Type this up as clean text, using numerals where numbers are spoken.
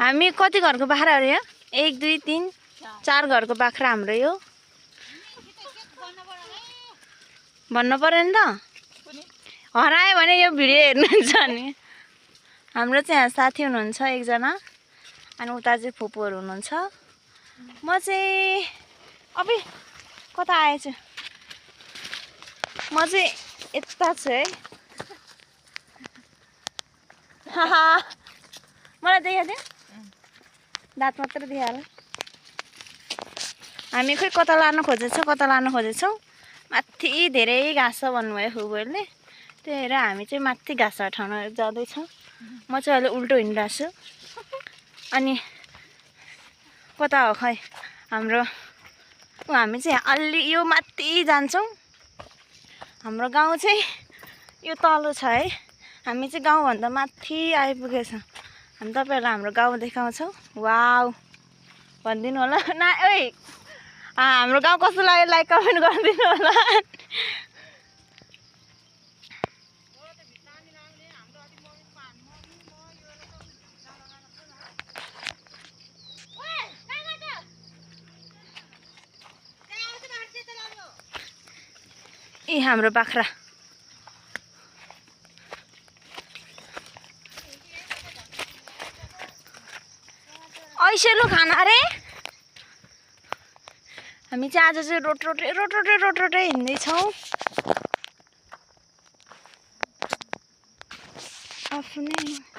हामी कति घरको बाख्रा हो यो? 1 2 3 4 घरको बाख्रा हाम्रो यो। भन्नु पर्यो नि त। हरायो भने यो भिडियो हेर्नुहुन्छ नि। हाम्रो चाहिँ यहाँ साथी हुनुहुन्छ एकजना अनि उता चाहिँ फुपूहरू हुनुहुन्छ। म चाहिँ अबे कता आएछु? म चाहिँ यता छु है। मलाई देखाइदियो? दाँत मात्र देखायो। हामी खै कता लानु खोजेछौँ माथि धेरै घाँस छ भन्नुभयो फुपूहरूले। त्यही भएर हामी चाहिँ माथि घाँस हटाउन जाँदैछौँ। म चाहिँ अहिले उल्टो हिँडिरहेको छु। अनि कता हो खै हाम्रो हामी चाहिँ अलि यो माथि जान्छौँ। हाम्रो गाउँ चाहिँ यो तल छ है। हामी चाहिँ गाउँभन्दा माथि आइपुगेछौँ। हामी तपाईँहरूलाई हाम्रो गाउँ देखाउँछौँ। वाउ भनिदिनु होला न। ओइ हाम्रो गाउँ कस्तो लाग्यो लाइक कमेन्ट गरिदिनु होला। यी हाम्रो बाख्रा ऐसेलु खाना अरे। हामी चाहिँ आज चाहिँ रोटरोटे हिँड्दैछौँ। आफ्नै